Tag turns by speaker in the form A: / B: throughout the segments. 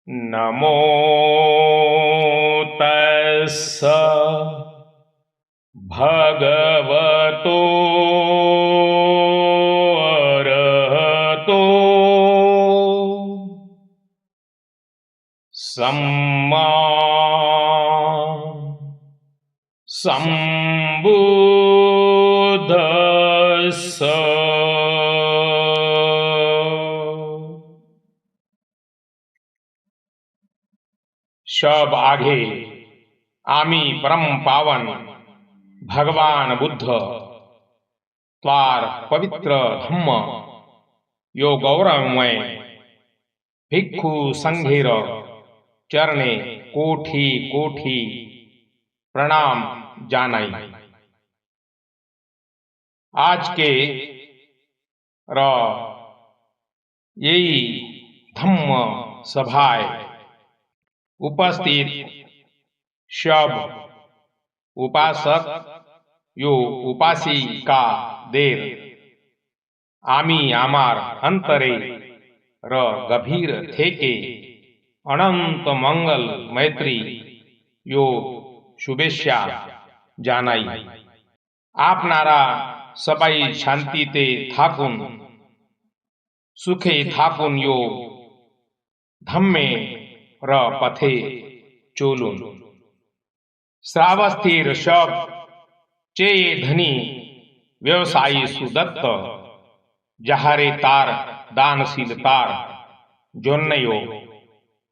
A: नमो तस्स भगवतो अरहतो सम्मा सम्बुद्धस्स। शब आगे आमी परम पावन भगवान बुद्ध त्वार पवित्र धम्म यो गौरवमय भिक्खु संघेर चरणे कोठी कोठी प्रणाम जानाई। आज के यही धम्म सभाए उपस्थित शब उपासक यो उपासिका देर आमी आमार अंतरे गभीर थेके अनंत मंगल मैत्री यो शुभेच्छा जानाई। आपनारा सबाई शांति ते थाकुन सुखे थाकुन यो धम्मे पथे चोलुन श्रावस्थिर शब चे धनी व्यवसायी सुदत्त जहारे तार दानशील तार जोन्नयो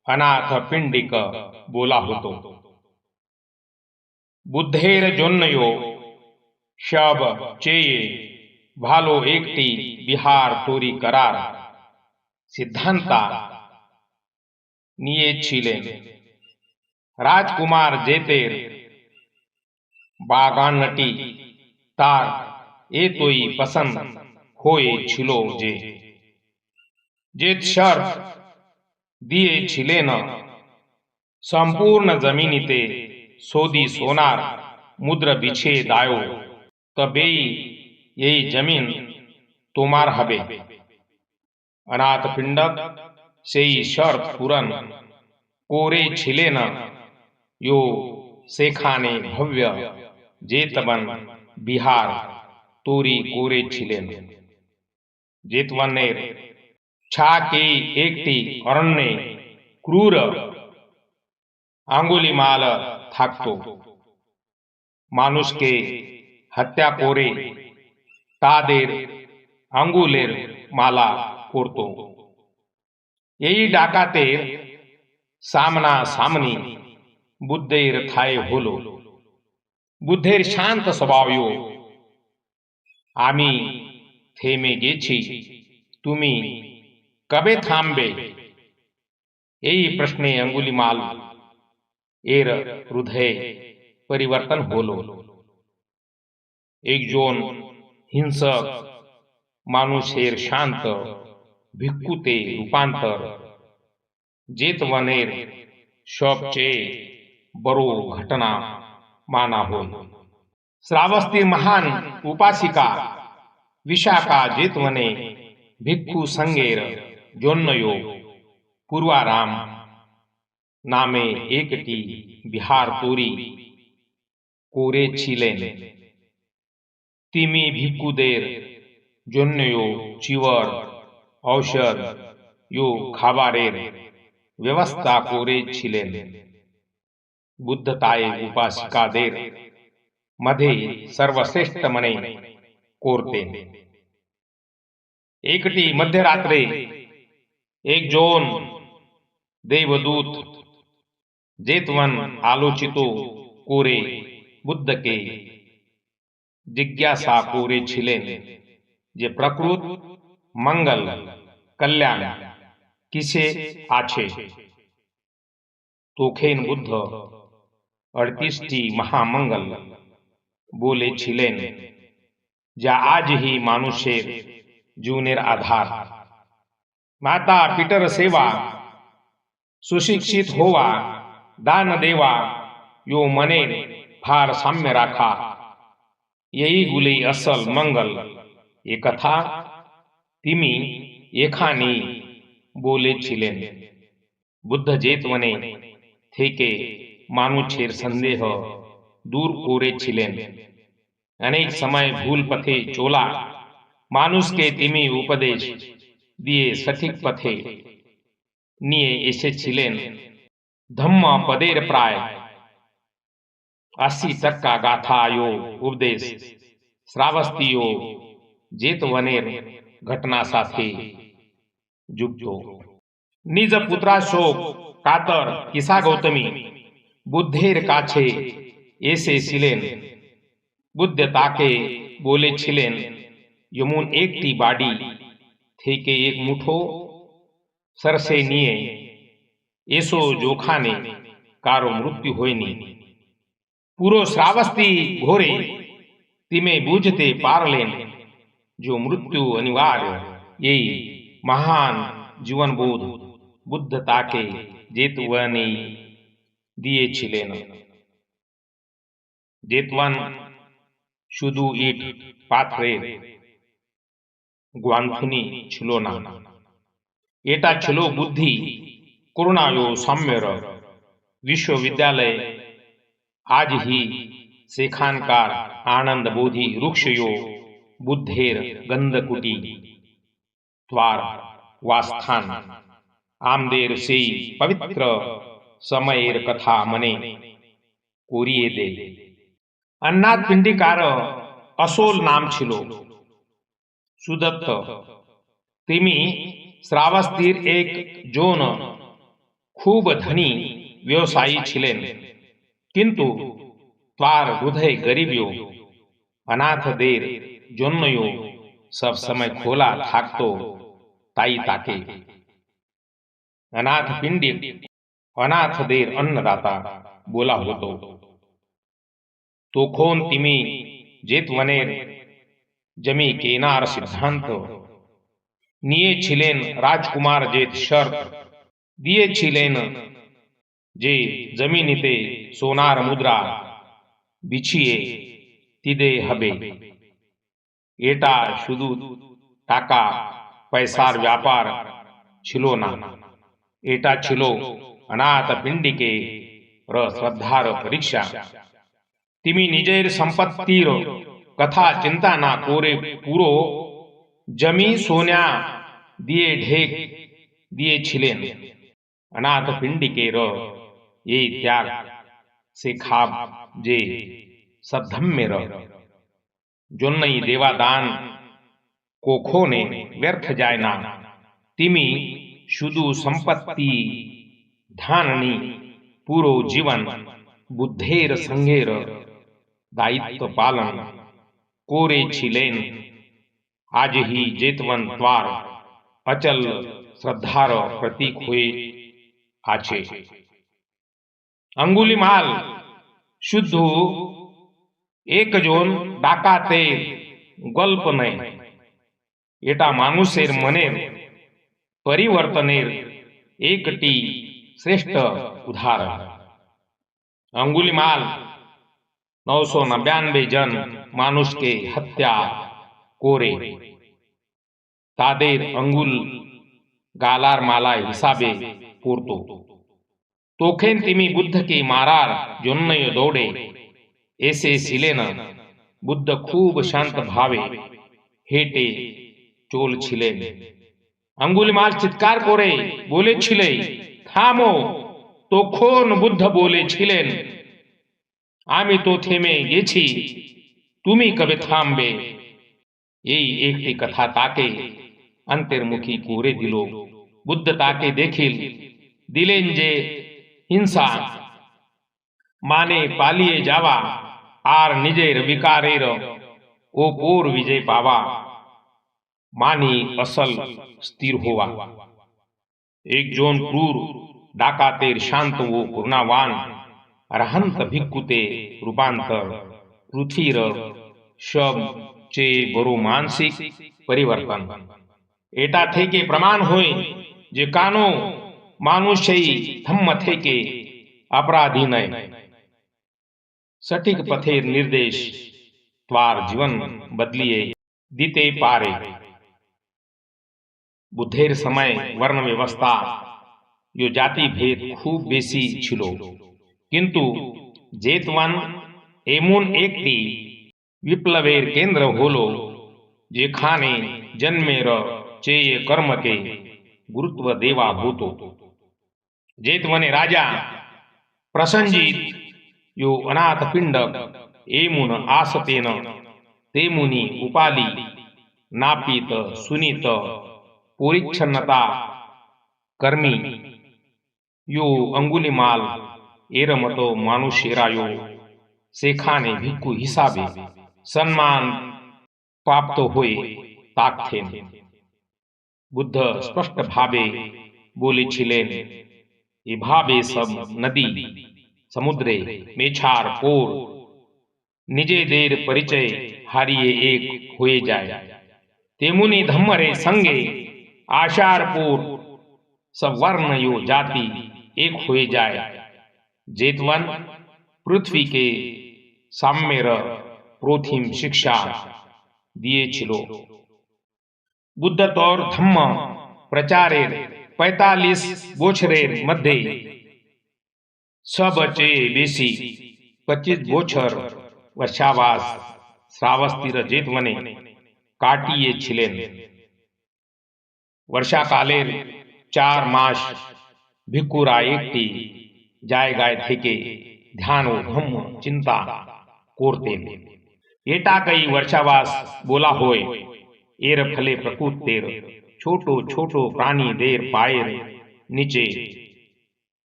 A: अनाथ पिंडिक बोला होतो। बुद्धेर जोन्नयो शब चेये भालो एकटी बिहार तोरी करार सिद्धांता निये छिलेन। राजकुमार जेतेर बागान नटी तार ए तोई पसंद होए छिलो जे जेत शर्त दिए छिलेन संपूर्ण जमीनीते सोदी सोनार मुद्र बिछे दायो तबे यही जमीन तोमार हबे। अनाथ पिंडक सेई शर्त पूरन कोरे छिलेन यो सेखाने भव्य जेतवन बिहार तोरी कोरे छिलेन। जेतवनेर छाके एकटी अरण्ये क्रूर आंगुलीमाल थाकतो मानुष के हत्या कोरे तादेर अंगुलेर माला कोरतो। यही डाकातेर सामना सामनी बुद्धेर थाए होलो। बुद्धेर शांत स्वभावयो आमी थेमे गेछी तुमी कबे थांबे यही प्रश्ने अंगुलीमाल एर हृदय परिवर्तन होलो। एक जोन हिंसक मानुषेर शांत भिक्खुते रूपांतर जेतवनेर शबचे बरो घटना माना हो। श्रावस्ती महान उपासिका विशाखा जेतवने भिक्खु संगेर जोन्नयो पूर्वाराम नामे एकटी बिहार तोरी कोरे छिलेन। तिमी भिक्खुदेर जोन्नयो चिवर औषध यो खाबारेर व्यवस्था कोरे छिलेन। बुद्धताये उपासिकादेर मध्ये सर्वश्रेष्ठ मने कोरते। एकटी मध्यरात्रे एक जोन देवदूत जेतवन आलोचितो कोरे बुद्ध के जिज्ञासा कोरे छिलेन जे प्रकृत मंगल कल्याण किसे आछे। तोखेन बुद्ध 38टी महामंगल बोले छिलेन जा आज ही मानुषेर जीवनेर आधार। माता पितर सेवा सुशिक्षित होवा दान देवा यो मनेर फार साम्य राखा यही गुले असल मंगल ये कथा तिमी एखानी बोले छिलेन। बुद्ध जेतवने থেকে মানুষের সন্দেহ দূর করেছিলেন। অনেক সময় ভুল পথে চলা মানুষকে তিনি উপদেশ দিয়ে সঠিক পথে নিয়ে এসেছিলেন। ধম্মপদের প্রায় 80% গাথাयो ઉપદેશ શ્રાવસ્તીઓ જેતવનેર ઘટના સાથે যুক্ত। নিজ পুত্রাশোক কাতর ঈশা গৌতমী বুদ্ধের কাছে এসেছিলেন। বুদ্ধ তাকে বলেছিলেন, यमुन একটি বাড়ি থেকে এক মুঠো সরষে নিয়ে এসো যেখানে কারো মৃত্যু হয়নি। পুরো শ্রাবস্তি ঘোরে তিনি বুঝতে পারলেন যে মৃত্যু অনিবার্য। এই মহান জীবনবোধ বুদ্ধ তাকে জেতওয়ানি দিয়েছিলেন। জেতওয়ান শুধু ইট পাথরের গ্রন্থনি ছিল না, এটা ছিল বুদ্ধি করুণা ও সাম্যের বিশ্ববিদ্যালয়। আজ হি সেখানকার আনন্দ বোধি রুক্ষयो বুদ্ধের গন্ধকুটি দ্বার ওয়াস্থান আমাদের সেই পবিত্র সময়ের কথা মনে করিয়ে দেয়। অন্নাথ পিণ্ডিকার আসল নাম ছিল সুদত্ত। তিনি শ্রাবস্তির এক জন খুব ধনী ব্যবসায়ী ছিলেন, কিন্তু তার হৃদয় গরিবও অনাথদের জন্যও সব সময় খোলা থাকতো। তাই তাকে অনাথ পিণ্ডিক, অনাথদের অন্নদাতা বলা হতো। তখন তিনি জেতওয়ানের জমি কেনার সিদ্ধান্ত নিয়েছিলেন। রাজকুমার জেত শর্ত দিয়েছিলেন যে জমিনিতে সোনার মুদ্রা বিছিয়ে দিতে হবে। এটা শুধু টাকা পয়সার ব্যাপার ছিল না, এটা ছিল অনাথ পিণ্ডিকের শ্রদ্ধার পরীক্ষা। তিনি নিজের সম্পত্তির কথা চিন্তা না করে পুরো জমি সোনা দিয়ে ঢেকে দিয়েছিলেন। অনাথ পিণ্ডিকের এই ত্যাগ শেখাব যে সদ্ধম্যের জন্যই দেওয়া দান কখনো ব্যর্থ যায় না। তিনি শুধু সম্পত্তি ধাননি, পুরো জীবন বুদ্ধের সঙ্গের দায়িত্ব পালন করেছিলেন। আজ হি জেতওয়ান তার অচল শ্রদ্ধার প্রতীক হয়ে আছে। অঙ্গুলিমাল শুধু একজন ডাকাতের গল্প নয়, এটা মানুষের মনের পরিবর্তনের একটি শ্রেষ্ঠ উদাহরণ। অঙ্গুলিমাল 999 জন মানুষকে হত্যা করে তাদের আঙ্গুল গালার মালা হিসাবে পরত। তখন তিনি বুদ্ধকে মারার জন্য দৌড়ে এসেছিলেন। বুদ্ধ খুব শান্ত ভাবে হেঁটে চলছিলেন। অঙ্গুলিমাল চিৎকার করে বলেছিলেন, থামো। তখন বুদ্ধ বলেছিলেন, আমি তো থেমে গেছি, তুমি কবে থামবে? এই একটি কথা তাকে অন্তর্মুখী করে দিল। বুদ্ধ তাকে দেখিয়ে দিলেন যে হিংসা মানে পালিয়ে যাওয়া আর নিজের বিকারের ওপর বিজয় পাওয়া মানে আসল স্থির হওয়া। একজন ক্রূর ডাকাতের শান্ত ও করুণাবান অরহন্ত ভিক্ষুতে রূপান্তর পৃথিবীর সবচেয়ে বড় মানসিক পরিবর্তন। এটা থেকে প্রমাণ হয় যে কানো মানুষই ধম্ম থেকে অপরাধী নয়। সঠিক পথের নির্দেশ তার জীবন বদলিয়ে দিতে পারে। বুদ্ধের সময় বর্ণ ব্যবস্থা यो জাতিভেদ খুব বেশি ছিল, কিন্তু জেতওয়ান এমন একটি বিপ্লবের কেন্দ্র হলো যেখানে জন্মের চেয়ে কর্মকে গুরুত্ব দেওয়া হতো। জেতওয়ানে রাজা প্রসেনজিৎ यो अनाथपिंडक एमुन आसतेन तेमुनी उपाली नापित सुनीत परिच्छन्नता कर्मी यो अंगुलीमाल एरमतो मानुषेरायो सेखाने भिक्खु हिसाबे सम्मान प्राप्त हुए ताकथेन। बुद्ध स्पष्ट भावे बोलेছিলেন, এভাবে সব নদী সমুদ্রে মেছার পর নিজেদের পরিচয় হারিয়ে এক হয়ে যায়, তেমনি ধম্মরে সঙ্গে আসার পর সব বর্ণ ও জাতি এক হয়ে যায়। জেতওয়ান পৃথিবীকে সাম্যের প্রথম শিক্ষা দিয়েছিল। বুদ্ধতর ধম্ম প্রচারের 45 বছরের মধ্যে সবচেয়ে বেশি 25 বছর বর্ষাবাস শ্রাবস্তীর জেতওয়ানে কাটিয়েছিলেন। বর্ষাকালের 4 মাস ভিক্ষুরা একটি জায়গায় থেকে ধ্যান ও ধম্ম চিন্তা করতেন। এটাকেই বর্ষাবাস বলা হয়। এর ফলে প্রকৃতির ছোট ছোট প্রাণীদের পায়ের নিচে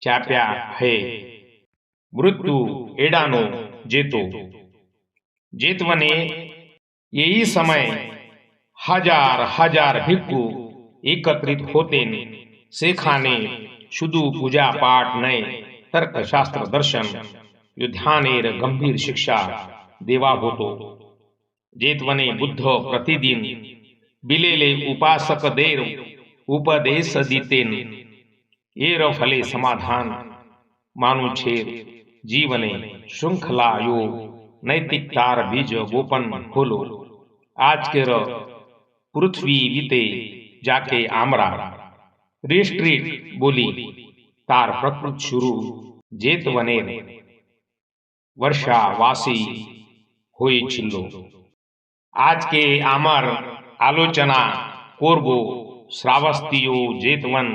A: চাপা হয়ে मृत्यु एड़ानो जेतो। जेतवने यही समय हजार हजार भिक्षु एकत्रित होते सेखाने शुद्ध पूजा पाठ नए तर्क शास्त्र दर्शन यो ध्यानेर गंभीर शिक्षा देवा होतो। जेतवने बुद्ध प्रतिदिन बिलेले उपासक देर उपदेश दीतेन। एर फले समाधान मानुषेर जीवने श्रृंखला यो नैतिकतार बीज गोपन होलो। आजकेर पृथ्वीते जाके आमरा रिस्ट्रीट बोली तार प्रकृत शुरू जेतवनेर वर्षावासी হয়েছিল। আজকে আমার আলোচনা করব শ্রাবস্তীয় জেতওয়ান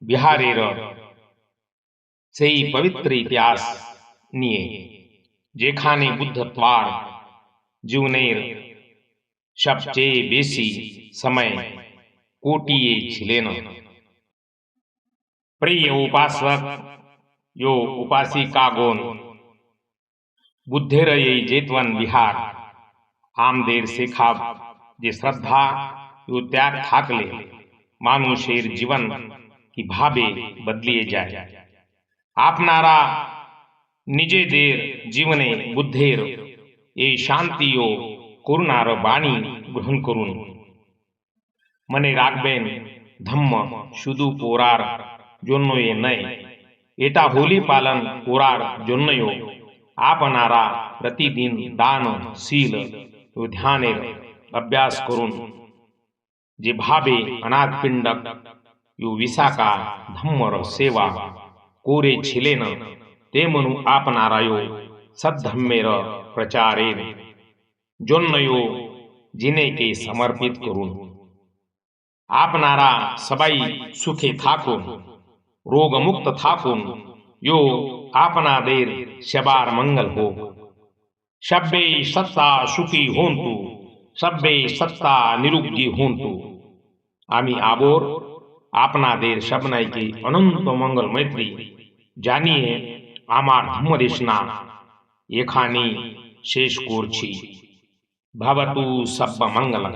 A: বিহারের সেই পবিত্র ইতিহাস নিয়ে, যেখানে বুদ্ধ তার জীবনের সবচেয়ে বেশি সময় কাটিয়েছিলেন। প্রিয় উপাসক ও উপাসিকাগণ, বুদ্ধের এই জেতওয়ান বিহার আমাদের শেখাব যে শ্রদ্ধা ও ত্যাগ থাকলে মানুষের জীবন কিভাবে বদলিয়ে যায়। আপনারা নিজেদের জীবনে বুদ্ধের এই শান্তি ও করুণার বাণী গ্রহণ করুন। মনে রাখবেন, ধম্ম শুধু পড়ার জন্যই নয়, এটা হোলি পালন করার জন্যও। আপনারা প্রতিদিন দান, শীল ও ধ্যানের অভ্যাস করুন। যেভাবে অনাথপিণ্ডক ও বিশাখা ধম্মর সেবা করেছিলেন, তেমনি আপনারাও সদ্ধম্মের প্রচারের জন্যও জিনেকে সমর্পিত করুন। আপনারা সবাই সুখে থাকুন, রোগমুক্ত থাকুন ও আপনাদের সেবার মঙ্গল হোক। সব্বে সত্তা সুখী হন্তু, সব্বে সত্তা নিরুগ্ধি হন্তু। আমি আবার আপনাদের সবাইকে অনন্ত মঙ্গল মৈত্রী জানিয়ে আমার ধর্মদেশনা এখানেই শেষ করছি। ভবতু সব্ব মঙ্গলম।